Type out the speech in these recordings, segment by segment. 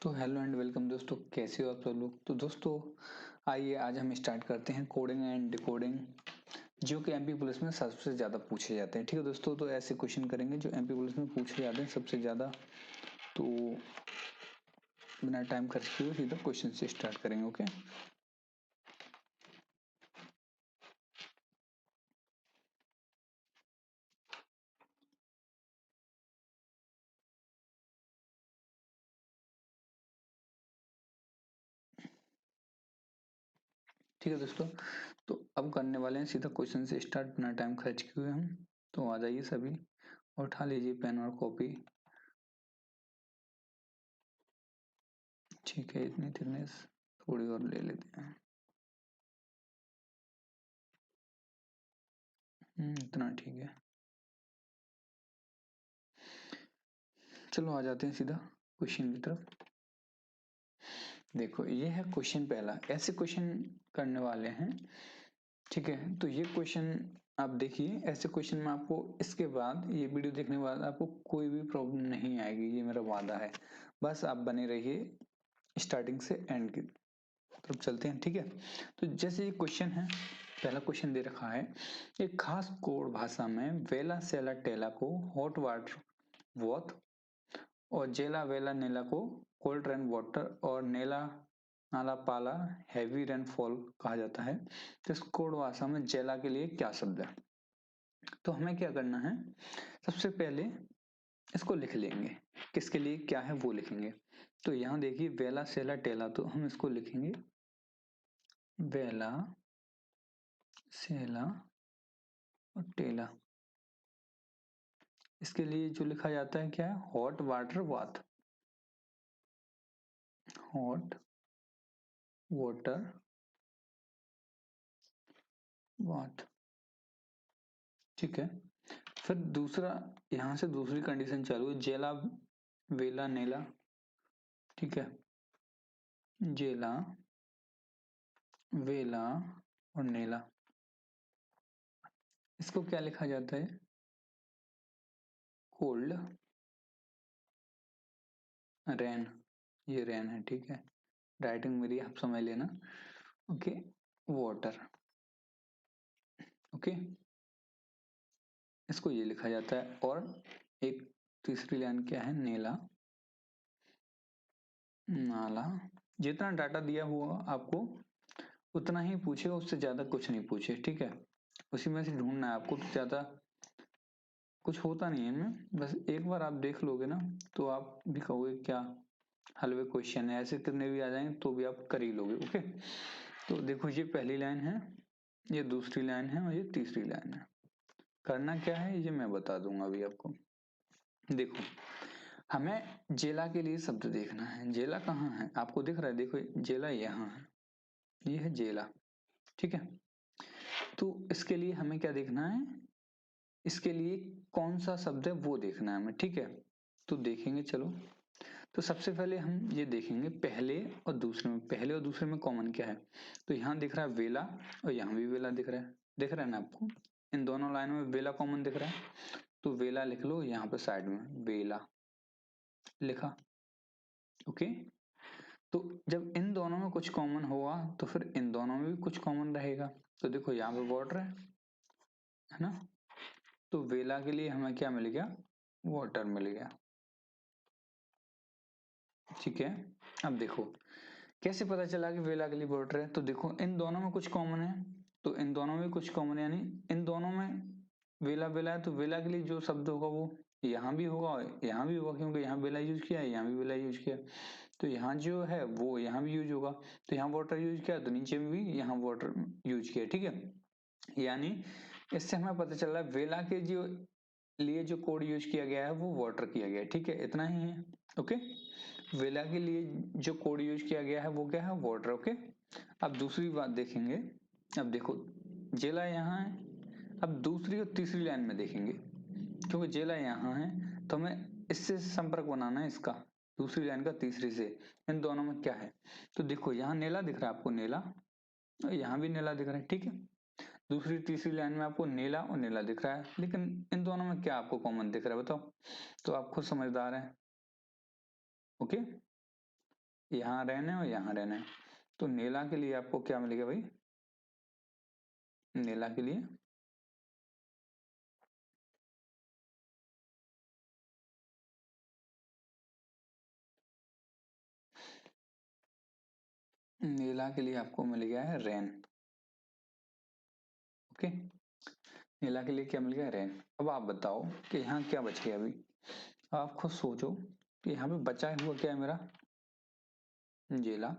तो hello and welcome दोस्तों, कैसे हो आप सब लोग। तो दोस्तों आइए आज हम स्टार्ट करते हैं कोडिंग एंड डिकोडिंग, जो कि एमपी पुलिस में सबसे ज़्यादा पूछे जाते हैं। ठीक है दोस्तों, तो ऐसे क्वेश्चन करेंगे जो एमपी पुलिस में पूछे जाते हैं सबसे ज़्यादा। तो बिना टाइम खर्च किए सीधा क्वेश्चन से स्टार्ट करेंगे। ओके, ठीक है दोस्तों। तो अब करने वाले हैं सीधा क्वेश्चन से स्टार्ट, बिना टाइम खर्च किए हम। तो आ जाइए सभी और उठा लीजिए पेन और कॉपी। ठीक है, इतनी थिकनेस थोड़ी और ले लेते हैं। इतना ठीक है। चलो आ जाते हैं सीधा क्वेश्चन की तरफ। देखो ये है क्वेश्चन पहला, ऐसे क्वेश्चन करने वाले हैं। ठीक है, तो ये क्वेश्चन आप देखिए, ऐसे क्वेश्चन में आपको इसके बाद ये वीडियो देखने के बाद आपको कोई भी प्रॉब्लम नहीं आएगी, ये मेरा वादा है। बस आप बने रहिए स्टार्टिंग से एंड की तरफ चलते हैं। ठीक है, तो जैसे ये क्वेश्चन है, पहला क्वेश्चन दे रखा है, एक खास कोड भाषा में वेला सेला टेला को हॉट वाटर वॉथ और जेला वेला नेला को कोल्ड रेन वाटर और नेला नाला पाला हैवी रेनफॉल कहा जाता है। तो इस कोड भाषा में जेला के लिए क्या शब्द है। तो हमें क्या करना है, सबसे पहले इसको लिख लेंगे, किसके लिए क्या है वो लिखेंगे। तो यहाँ देखिए वेला सेला टेला, तो हम इसको लिखेंगे वेला सेला और टेला। इसके लिए जो लिखा जाता है क्या है, हॉट वाटर वाथ, हॉट वाटर वाथ। ठीक है, फिर दूसरा, यहां से दूसरी कंडीशन चालू है, जेला वेला नेला। ठीक है, जेला वेला और नेला, इसको क्या लिखा जाता है, कोल्ड रेन। ये रेन है, ठीक है, राइटिंग मेरी आप समझ लेना। Okay, water. ओके, इसको ये लिखा जाता है। और एक तीसरी लाइन क्या है, नेला नाला। जितना डाटा दिया हुआ आपको उतना ही पूछे, उससे ज्यादा कुछ नहीं पूछे। ठीक है, उसी में से ढूंढना है आपको, तो ज्यादा कुछ होता नहीं है इनमें। बस एक बार आप देख लोगे ना तो आप भी कहोगे क्या हलवे क्वेश्चन है, ऐसे कितने भी आ जाएंगे तो भी आप कर ही लोगे। ओके, तो देखो ये पहली लाइन है, ये दूसरी लाइन है और ये तीसरी लाइन है। करना क्या है ये मैं बता दूंगा अभी आपको। देखो हमें जेला के लिए शब्द देखना है। जेला कहाँ है आपको दिख रहा है, देखो जेला यहाँ है, ये है जेला। ठीक है, तो इसके लिए हमें क्या देखना है, इसके लिए कौन सा शब्द है वो देखना है हमें। ठीक है, तो देखेंगे चलो। तो सबसे पहले हम ये देखेंगे पहले और दूसरे में, पहले और दूसरे में कॉमन क्या है। तो यहाँ दिख रहा है वेला और यहाँ भी वेला दिख रहा है ना आपको, इन दोनों लाइनों में वेला कॉमन दिख रहा है। तो वेला लिख लो यहाँ पे साइड में, वेला लिखा। ओके, तो जब इन दोनों में कुछ कॉमन हुआ तो फिर इन दोनों में भी कुछ कॉमन रहेगा। तो देखो यहाँ पे वाटर है ना, तो वेला के लिए हमें क्या मिल गया, वाटर मिल गया। ठीक है, अब देखो कैसे पता चला कि वेला के लिए वाटर है। तो देखो इन दोनों में कुछ कॉमन है, तो इन दोनों में कुछ कॉमन है, यानी इन दोनों में वेला वेला है, तो वेला के लिए जो शब्द होगा वो यहाँ भी होगा और यहाँ भी होगा, क्योंकि यहाँ वेला यूज किया है, यहाँ भी वेला यूज किया है। तो यहाँ जो है वो यहाँ भी यूज होगा, तो यहाँ वाटर यूज किया तो नीचे में भी यहाँ वाटर यूज किया। ठीक है, यानी इससे हमें पता चल रहा है वेला के जो लिए जो कोड यूज किया गया है वो वाटर किया गया है। ठीक है, इतना ही है। ओके, वेला के लिए जो कोड यूज किया गया है वो क्या है, वाटर। ओके, अब दूसरी बात देखेंगे। अब देखो जेला यहाँ है, अब दूसरी और तीसरी लाइन में देखेंगे, क्योंकि जेला यहाँ है तो हमें इससे संपर्क बनाना है इसका, दूसरी लाइन का तीसरी से। इन दोनों में क्या है, तो देखो यहाँ नेला दिख रहा है आपको, नेला और यहाँ भी नेला दिख रहा है। ठीक है, दूसरी तीसरी लाइन में आपको नेला और नेला दिख रहा है, लेकिन इन दोनों में क्या आपको कॉमन दिख रहा है बताओ। तो आप खुद समझदार हैं। ओके, यहाँ रहना है और यहाँ रहना है। तो नीला के लिए आपको क्या मिलेगा भाई, नीला के लिए आपको मिल गया है रेन। ओके, नीला के लिए क्या मिल गया, रेन। अब आप बताओ कि यहाँ क्या बच गया अभी, आप खुद सोचो कि यहाँ पे बचा हुआ क्या है मेरा, जेला।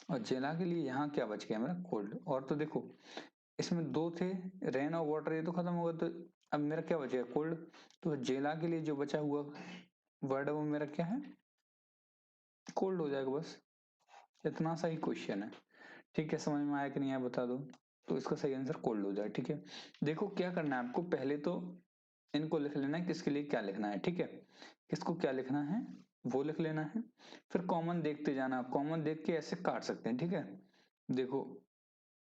और जेला के लिए यहाँ क्या बच गया मेरा, कोल्ड। और तो देखो इसमें दो थे, रेन और वाटर, ये तो खत्म हो गया, तो अब मेरा क्या बचेगा, कोल्ड। तो जेला के लिए जो बचा हुआ वर्ड है वो मेरा क्या है, कोल्ड हो जाएगा बस। इतना सा ही क्वेश्चन है, ठीक है। समझ में आया कि नहीं आया बता दो। तो इसका सही आंसर कोल्ड हो जाए, ठीक है। देखो क्या करना है आपको, पहले तो इनको लिख लेना है, किसके लिए क्या लिखना है, ठीक है। किसको क्या लिखना है वो लिख लेना है, फिर कॉमन देखते जाना, कॉमन देख के ऐसे काट सकते हैं, ठीक है। देखो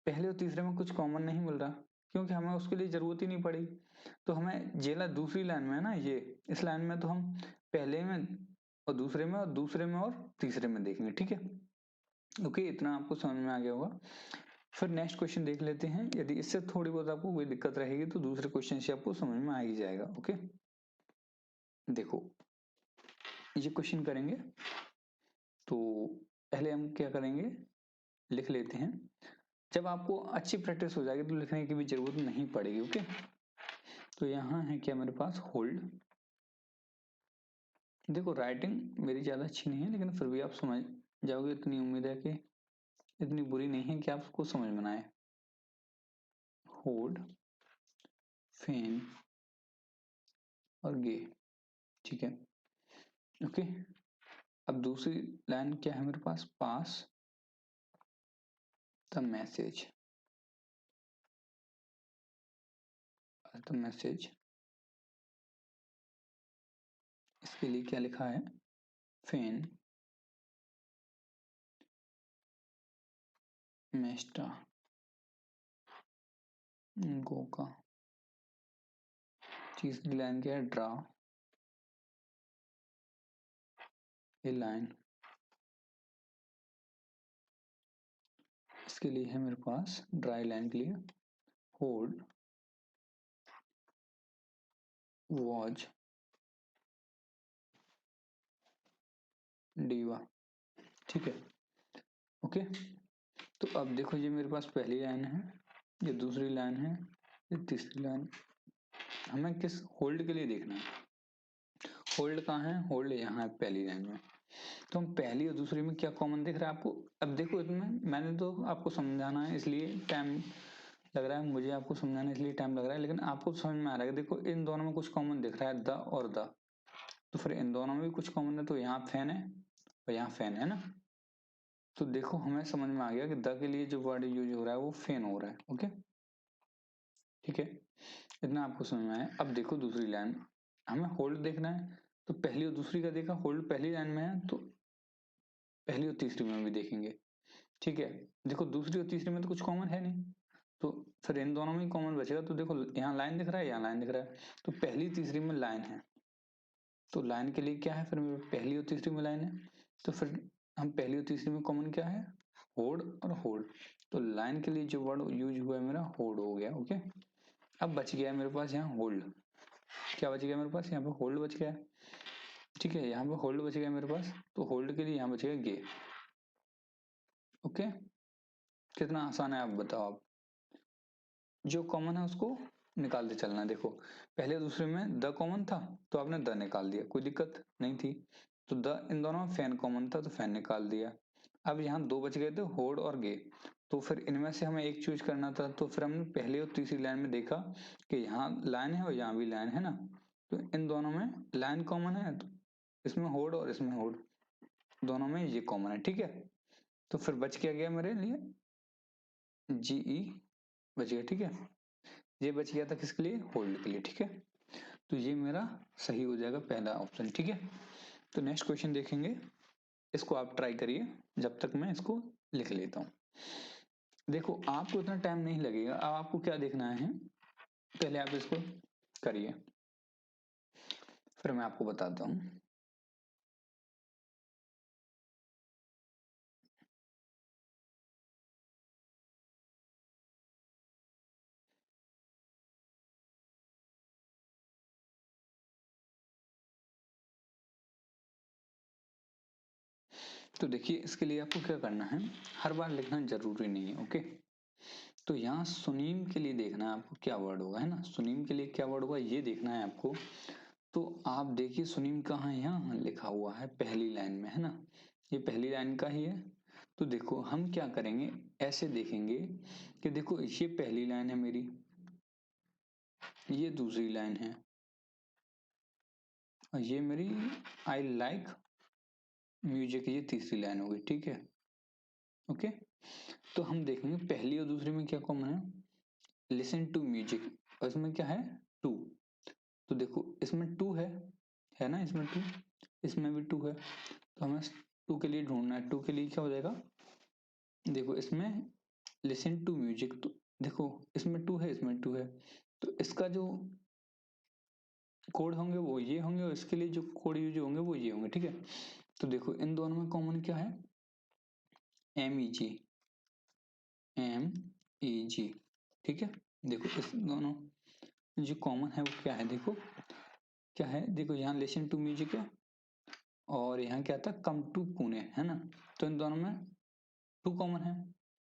पहले और तीसरे में कुछ कॉमन नहीं मिल रहा, क्योंकि हमें उसके लिए जरूरत ही नहीं पड़ी। तो हमें जेला दूसरी लाइन में है ना, ये इस लाइन में तो हम पहले में और दूसरे में, और दूसरे में और तीसरे में देखेंगे, ठीक है। ओके, इतना आपको समझ में आ गया होगा। फिर नेक्स्ट क्वेश्चन देख लेते हैं, यदि इससे थोड़ी बहुत आपको कोई दिक्कत रहेगी तो दूसरे क्वेश्चन से आपको समझ में आ ही जाएगा। ओके, देखो ये क्वेश्चन करेंगे, तो पहले हम क्या करेंगे, लिख लेते हैं। जब आपको अच्छी प्रैक्टिस हो जाएगी तो लिखने की भी जरूरत नहीं पड़ेगी। ओके, तो यहाँ है क्या मेरे पास, होल्ड। देखो राइटिंग मेरी ज्यादा अच्छी नहीं है, लेकिन फिर भी आप समझ जाओगे, इतनी उम्मीद है कि इतनी बुरी नहीं है कि आपको समझ में ना आए। होल्ड, फैन और गे, ठीक है। ओके, अब दूसरी लाइन क्या है मेरे पास, पास द मैसेज, द मैसेज। इसके लिए क्या लिखा है, फैन मेस्टा गोका। तीसरी लाइन क्या है, ड्रा ए लाइन। इसके लिए है मेरे पास ड्राई लाइन के लिए होल्ड वॉज डीवा, ठीक है। ओके, तो अब देखो ये मेरे पास पहली लाइन है, ये दूसरी लाइन है, ये तीसरी लाइन। हमें किस होल्ड के लिए देखना है, होल्ड कहाँ है, होल्ड यहाँ है पहली लाइन में। तो हम पहली और दूसरी में क्या कॉमन दिख रहा है आपको, अब देखो इसमें मैंने तो आपको समझाना है इसलिए टाइम लग रहा है, मुझे आपको समझाना इसलिए टाइम लग रहा है, लेकिन आपको समझ में आ रहा है कि देखो इन दोनों में कुछ कॉमन दिख रहा है, द और द। तो फिर इन दोनों में भी कुछ कॉमन है, तो यहाँ फैन है और यहाँ फैन है ना। तो देखो हमें समझ में आ गया कि द के लिए जो वर्ड यूज हो रहा है वो फैन हो रहा है। ओके, ठीक है, इतना आपको समझ में आया। अब देखो दूसरी लाइन, हमें होल्ड देखना है, तो पहली और दूसरी का देखा, होल्ड पहली लाइन में है तो पहली और तीसरी में भी देखेंगे, ठीक है। देखो दूसरी और तीसरी में तो कुछ कॉमन है नहीं, तो फिर इन दोनों में कॉमन बचेगा। तो देखो यहाँ लाइन दिख रहा है, यहाँ लाइन दिख रहा है, तो पहली तीसरी में लाइन है, तो लाइन के लिए क्या है, फिर पहली और तीसरी में लाइन है, तो फिर हम पहली और तीसरी में कॉमन क्या है, होल्ड और होल्ड। तो लाइन के लिए जो वर्ड यूज हुआ है मेरा होल्ड हो गया। ओके, अब बच गया मेरे पास यहाँ होल्ड, क्या बच गया मेरे पास, यहाँ पे होल्ड बच गया, ठीक है। यहाँ पे होल्ड बच गया मेरे पास, तो होल्ड के लिए यहाँ बचेगा गे। ओके, कितना आसान है आप बताओ, आप जो कॉमन है उसको निकालते चलना है। देखो पहले दूसरे में द कॉमन था तो आपने द निकाल दिया, कोई दिक्कत नहीं थी। तो द, इन दोनों में फैन कॉमन था तो फैन निकाल दिया। अब यहाँ दो बच गए थे, होड और गे। तो फिर इनमें से हमें एक चूज करना था, तो फिर हमने पहले और तीसरी लाइन में देखा कि यहाँ लाइन है और यहाँ भी लाइन है ना, तो इन दोनों में लाइन कॉमन है, तो इसमें होड और इसमें होड, दोनों में ये कॉमन है, ठीक है। तो फिर बच क्या गया मेरे लिए, जीई बच गया, ठीक है। ये बच गया था किसके लिए, होल्ड के लिए, ठीक है। तो ये मेरा सही हो जाएगा पहला ऑप्शन, ठीक है। तो नेक्स्ट क्वेश्चन देखेंगे, इसको आप ट्राई करिए जब तक मैं इसको लिख लेता हूँ। देखो आपको इतना टाइम नहीं लगेगा, अब आपको क्या देखना है, पहले आप इसको करिए फिर मैं आपको बताता हूँ। तो देखिए इसके लिए आपको क्या करना है, हर बार लिखना जरूरी नहीं है। ओके, तो यहाँ सुनीम के लिए देखना है आपको क्या वर्ड होगा, है ना। सुनीम के लिए क्या वर्ड होगा ये देखना है आपको। तो आप देखिए सुनीम कहाँ है, यहाँ लिखा हुआ है पहली लाइन में, है ना। ये पहली लाइन का ही है। तो देखो हम क्या करेंगे, ऐसे देखेंगे कि देखो ये पहली लाइन है मेरी, ये दूसरी लाइन है, और ये मेरी आई लाइक म्यूजिक ये तीसरी लाइन होगी, ठीक है। ओके, तो हम देखेंगे पहली और दूसरी में क्या कॉमन है, लिसन टू म्यूजिक, और इसमें क्या है टू। तो देखो इसमें टू है ना, इसमें टू, इसमें भी टू है। तो हमें टू के लिए ढूंढना है, टू के लिए क्या हो जाएगा, देखो इसमें लिसन टू म्यूजिक, तो देखो इसमें टू है, इसमें टू है, तो इसका जो कोड होंगे वो ये होंगे, और इसके लिए जो कोड यूज होंगे वो ये होंगे, ठीक है। तो देखो इन दोनों में कॉमन क्या है, MEG, MEG, ठीक है। देखो इस दोनों जो कॉमन है वो क्या है, देखो क्या है, देखो यहाँ लिसन टू म्यूजिक है, और यहाँ क्या था कम टू पुणे, है ना। तो इन दोनों में टू कॉमन है,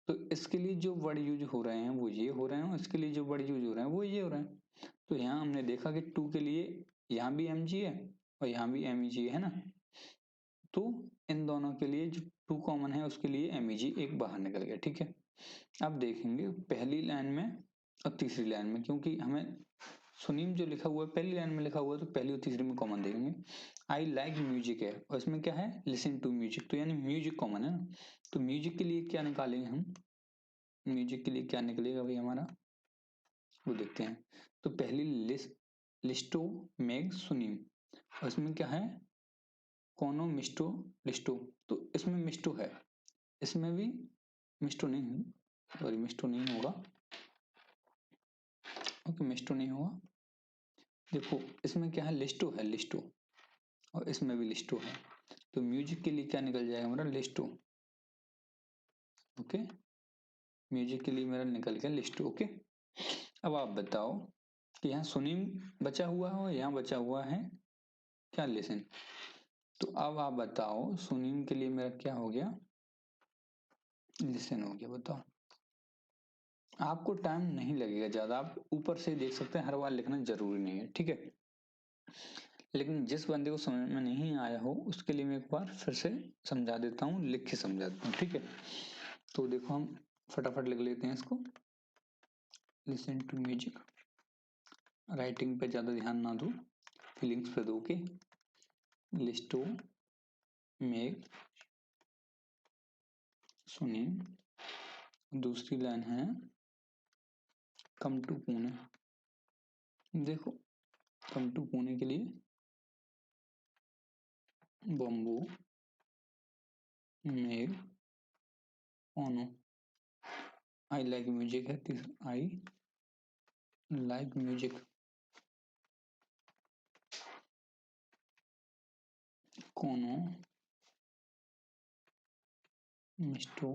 तो इसके लिए जो वर्ड यूज हो रहे हैं वो ये हो रहे हैं, और इसके लिए जो वर्ड यूज हो रहे हैं वो ये हो रहे हैं। तो यहाँ हमने देखा कि टू के लिए यहाँ भी MG है और यहाँ भी MEG है ना। तो इन दोनों के लिए जो टू कॉमन है उसके लिए MEG एक बाहर निकल गया, ठीक है। अब देखेंगे पहली लाइन में और तीसरी लाइन में, क्योंकि हमें सुनीम जो लिखा हुआ है पहली लाइन में लिखा हुआ है, तो पहली और तीसरी में कॉमन देखेंगे। आई लाइक म्यूजिक है, और इसमें क्या है लिसन टू म्यूजिक, तो यानी म्यूजिक कॉमन है ना। तो म्यूजिक के लिए क्या निकालेंगे हम, म्यूजिक के लिए क्या निकलेगा भाई हमारा, वो देखते हैं। तो पहली लिस्टो मेग सुनीम, और इसमें क्या है कोनो मिस्टो लिस्टो, तो इसमें मिस्टो है, इसमें भी मिस्टो नहीं है, सॉरी मिस्टो नहीं होगा, ओके मिस्टो नहीं होगा। देखो इसमें क्या है लिस्टो है, लिस्टो, और इसमें भी लिस्टो है। तो म्यूजिक के लिए क्या निकल जाएगा हमारा लिस्टो, ओके। म्यूजिक के लिए मेरा निकल गया लिस्टो, ओके। अब आप बताओ कि यहाँ सुनीम बचा हुआ है और यहाँ बचा हुआ है क्या लिसन। तो अब आप बताओ सुनीम के लिए मेरा क्या हो गया, लिसन हो गया। बताओ आपको टाइम नहीं लगेगा ज्यादा, आप ऊपर से देख सकते हैं, हर बार लिखना जरूरी नहीं है, ठीक है। लेकिन जिस बंदे को समझ में नहीं आया हो उसके लिए मैं एक बार फिर से समझा देता हूँ, लिख के समझा देता हूँ, ठीक है। तो देखो हम फटाफट लिख लेते हैं इसको, लिसन टू म्यूजिक, राइटिंग पे ज्यादा ध्यान ना दो, फीलिंग्स पे दो के, लिस्टो मेक सुनी, दूसरी लाइन है कम टू पुणे। देखो कम टू पुणे के लिए बम्बू मेघ ओनो, आई लाइक म्यूजिक है तीसरा, आई लाइक म्यूजिक कोनो मिस्टो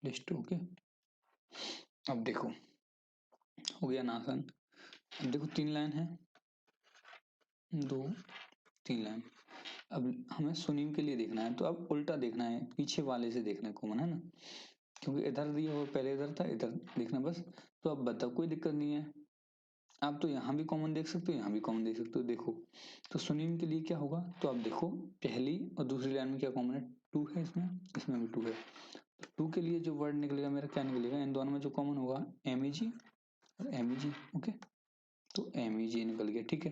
लिस्टो, ओके। अब देखो हो गया ना आसान। अब देखो तीन लाइन है, दो तीन लाइन। अब हमें सुनीम के लिए देखना है, तो अब उल्टा देखना है, पीछे वाले से देखना है कॉमन, है ना। क्योंकि इधर दिया हुआ पहले इधर था, इधर देखना बस। तो अब बताओ कोई दिक्कत नहीं है, आप तो यहाँ भी कॉमन देख सकते हो, यहाँ भी कॉमन देख सकते हो। देखो तो सुनीम के लिए क्या होगा, तो आप देखो पहली और दूसरी लाइन में क्या कॉमन है, टू है, इसमें इसमें भी टू है। तो टू के लिए जो वर्ड निकलेगा मेरा क्या निकलेगा, इन दोनों में जो कॉमन होगा MEG और MEG, ओके। तो MEG निकल गया, ठीक है।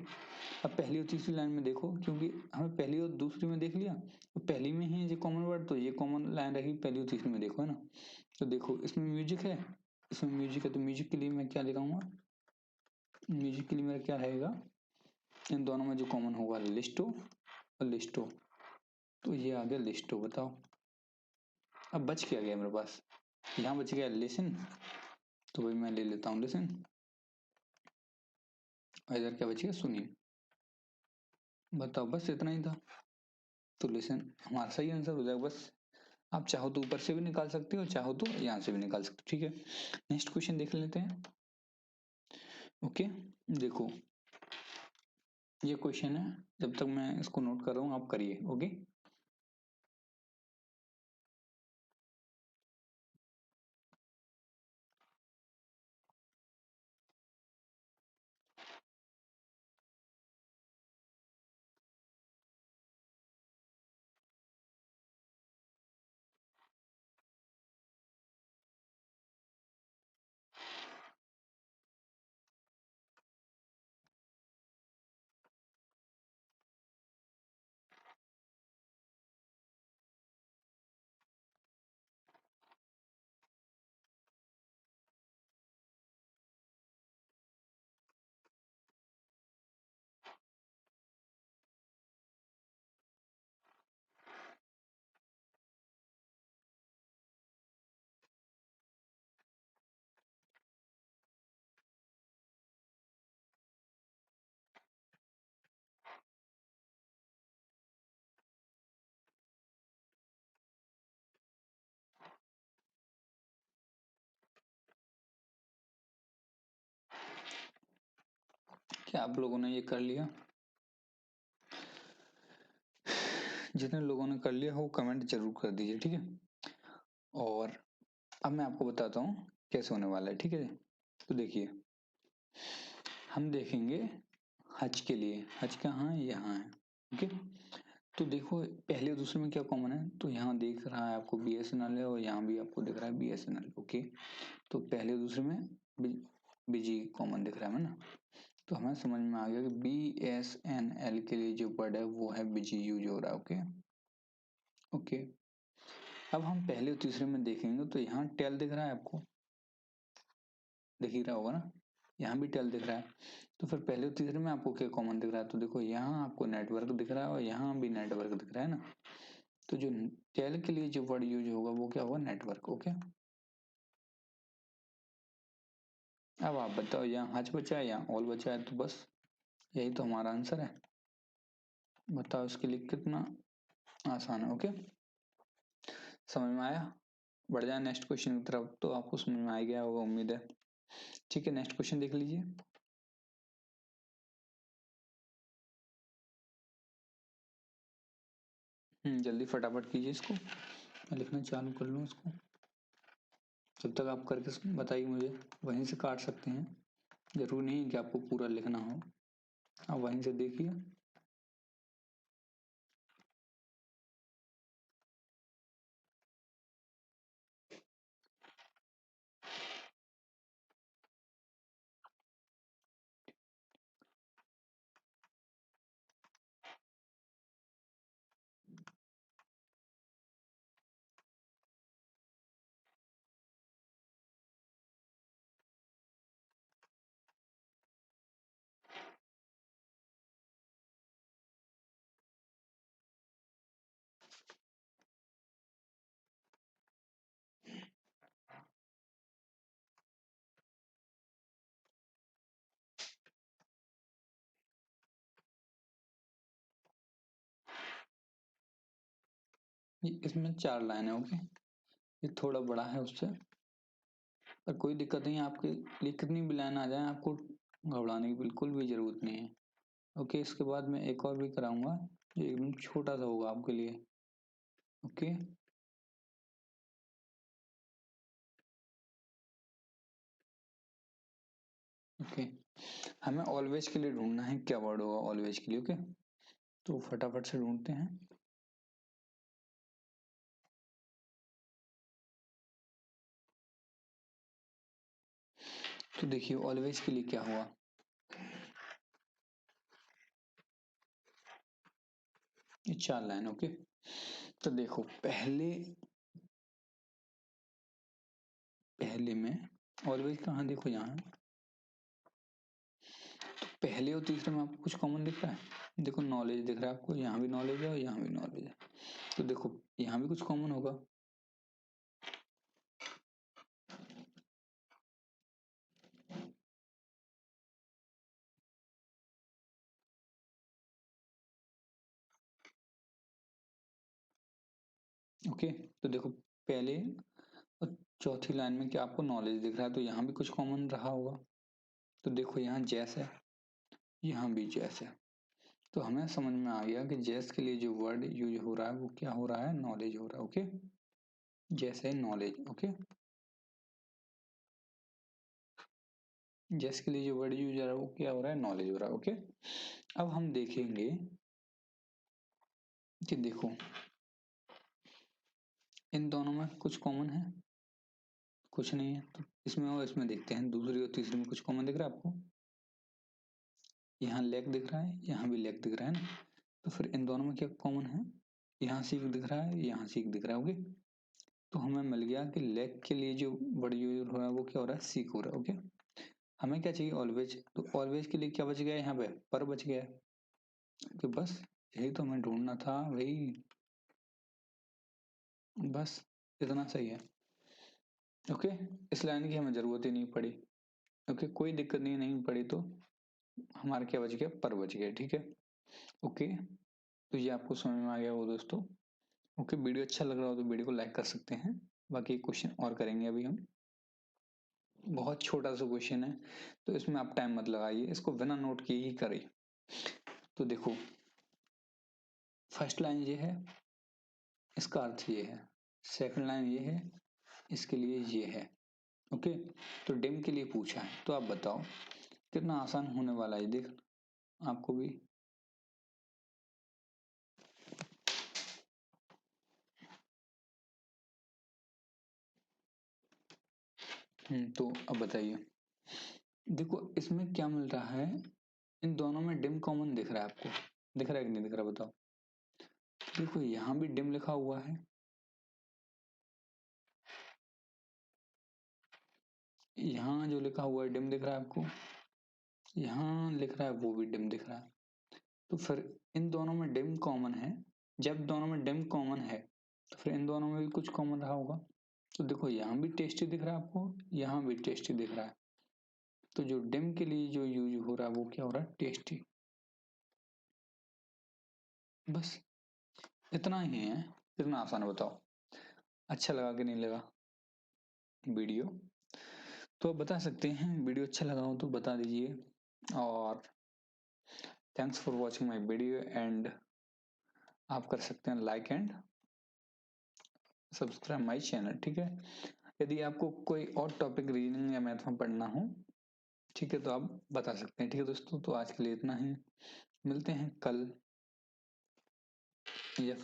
अब पहली और तीसरी लाइन में देखो, क्योंकि हमें पहली और दूसरी में देख लिया, तो पहली में ही जो कॉमन वर्ड, तो ये कॉमन लाइन रहेगी पहली और तीसरी में, देखो है ना। तो देखो इसमें म्यूजिक है, इसमें म्यूजिक है, तो म्यूजिक के लिए मैं क्या लिखाऊंगा, म्यूजिक के लिए मेरा क्या रहेगा, इन दोनों में जो कॉमन होगा लिस्टो और लिस्टो, तो ये आ गया लिस्टो। बताओ अब बच क्या गया मेरे पास, यहाँ बच गया लिसन, तो भाई मैं ले लेता हूँ लिसन, और इधर क्या बचेगा सुनी। बताओ बस इतना ही था, तो लिसन हमारा सही आंसर हो जाएगा। बस आप चाहो तो ऊपर से भी निकाल सकते हो, चाहो तो यहाँ से भी निकाल सकते हो, ठीक है। नेक्स्ट क्वेश्चन देख लेते हैं, ओके। देखो ये क्वेश्चन है, जब तक मैं इसको नोट कर रहा हूँ आप करिए, ओके। क्या आप लोगों ने ये कर लिया? जितने लोगों ने कर लिया हो कमेंट जरूर कर दीजिए, ठीक है। और अब मैं आपको बताता हूँ कैसे होने वाला है, ठीक है। तो देखिए हम देखेंगे हज के लिए, हज कहाँ है, यहाँ है, ओके। तो देखो पहले और दूसरे में क्या कॉमन है, तो यहाँ दिख रहा है आपको BSNL है और यहाँ भी आपको दिख रहा है BSNL, ओके। तो पहले और दूसरे में BG कॉमन दिख रहा है ना, तो हमें समझ में आ गया कि BSNL के लिए जो वर्ड है वो है BG यूज हो रहा है, ओके ओके। अब हम पहले और तीसरे में देखेंगे तो यहाँ टेल दिख रहा है आपको, दिख ही रहा होगा ना, यहाँ भी टेल दिख रहा है। तो फिर पहले और तीसरे में आपको क्या कॉमन दिख रहा है, तो देखो यहाँ आपको नेटवर्क दिख रहा है और यहाँ भी नेटवर्क दिख रहा है ना। तो जो टेल के लिए जो वर्ड यूज होगा वो क्या होगा, नेटवर्क, ओके। अब आप बताओ यहाँ हज बचा है या ऑल बचा है, तो बस यही तो हमारा आंसर है। बताओ इसके लिए कितना आसान है, ओके। समझ में आया? बढ़ जाए नेक्स्ट क्वेश्चन की तरफ, तो आपको समझ में आ गया होगा उम्मीद है, ठीक है। नेक्स्ट क्वेश्चन देख लीजिए। जल्दी फटाफट कीजिए इसको, मैं लिखना चालू कर लूँ इसको। जब तक आप करके बताइए मुझे, वहीं से काट सकते हैं, जरूरी नहीं कि आपको पूरा लिखना हो, आप वहीं से देखिए। इसमें 4 लाइन है, ओके। ये थोड़ा बड़ा है उससे, पर कोई दिक्कत नहीं है, आपके लिए कितनी भी लाइन आ जाए आपको घबराने की बिल्कुल भी जरूरत नहीं है, ओके। इसके बाद मैं एक और भी कराऊंगा जो एकदम छोटा सा होगा आपके लिए, ओके। ओके हमें ऑलवेज के लिए ढूंढना है, क्या वर्ड होगा ऑलवेज के लिए, ओके। तो फटाफट से ढूंढते हैं। तो देखिए ऑलवेज के लिए क्या हुआ, ये 4 लाइन, ओके। तो देखो पहले पहले में ऑलवेज कहाँ, देखो यहाँ, तो पहले और तीसरे में आपको कुछ कॉमन दिख रहा है, देखो नॉलेज दिख रहा है आपको, यहाँ भी नॉलेज है और यहाँ भी नॉलेज है, तो देखो यहाँ भी कुछ कॉमन होगा, ओके। तो देखो पहले और चौथी लाइन में क्या आपको नॉलेज दिख रहा है, तो यहाँ भी कुछ कॉमन रहा होगा, तो देखो यहाँ जैस है, यहाँ भी जैस है, तो हमें समझ में आ गया कि जैस के लिए जो वर्ड यूज हो रहा है वो क्या हो रहा है, नॉलेज हो रहा है, ओके। जैसे नॉलेज, ओके। जैस के लिए जो वर्ड यूज हो रहा है वो क्या हो रहा है, नॉलेज हो रहा है, ओके। अब हम देखेंगे कि देखो इन दोनों में कुछ कॉमन है, कुछ नहीं है, तो इसमें और इसमें देखते हैं, दूसरी और तीसरी में कुछ कॉमन दिख रहा है आपको, यहाँ लेग दिख रहा है, यहाँ भी लेग दिख रहा है ना, तो फिर इन दोनों में क्या कॉमन है, यहाँ सीख दिख रहा है, यहाँ सीख दिख रहा है, ओके। तो हमें मिल गया कि लेग के लिए जो वर्ड यूज हो रहा है वो क्या हो रहा है, सीख हो रहा है, ओके। हमें क्या चाहिए, ऑलवेज, तो ऑलवेज के लिए क्या बच गया है, यहाँ पे पर बच गया है, तो बस यही तो हमें ढूंढना था भाई, बस इतना सही है, ओके। इस लाइन की हमें जरूरत ही नहीं पड़ी, ओके। कोई दिक्कत नहीं, नहीं पड़ी तो हमारा क्या बच गया, पर बच गया, ठीक है, ओके। तो ये आपको समझ में आ गया हो दोस्तों, ओके। वीडियो अच्छा लग रहा हो तो वीडियो को लाइक कर सकते हैं, बाकी क्वेश्चन और करेंगे अभी हम। बहुत छोटा सा क्वेश्चन है, तो इसमें आप टाइम मत लगाइए, इसको बिना नोट किए ही करिए। तो देखो फर्स्ट लाइन ये है, इसका अर्थ ये है, सेकंड लाइन ये है, इसके लिए ये है। ओके, तो डिम के लिए पूछा है, तो आप बताओ कितना आसान होने वाला है, देख आपको भी। तो अब बताइए, देखो इसमें क्या मिल रहा है, इन दोनों में डिम कॉमन दिख रहा है आपको, दिख रहा है कि नहीं दिख रहा बताओ। देखो यहां भी डिम लिखा हुआ है, यहाँ जो लिखा हुआ है डिम दिख रहा है आपको, यहाँ लिख रहा है वो भी डिम दिख रहा है। तो फिर इन दोनों में डिम कॉमन है, जब दोनों में डिम कॉमन है तो फिर इन दोनों में भी कुछ कॉमन रहा होगा। तो देखो यहाँ भी टेस्टी दिख रहा है आपको, यहाँ भी टेस्टी दिख रहा है, तो जो डिम के लिए जो यूज हो रहा है वो क्या हो रहा है, टेस्टी। बस इतना ही है, कितना आसान है बताओ। अच्छा लगा कि नहीं लगा वीडियो, तो आप बता सकते हैं, वीडियो अच्छा लगा हो तो बता दीजिए। और thanks for watching my video, and आप कर सकते हैं like and subscribe my channel, ठीक है। यदि आपको कोई और टॉपिक रीजनिंग या मैथ में पढ़ना हो, ठीक है, तो आप बता सकते हैं। ठीक है दोस्तों, तो आज के लिए इतना ही, मिलते हैं कल या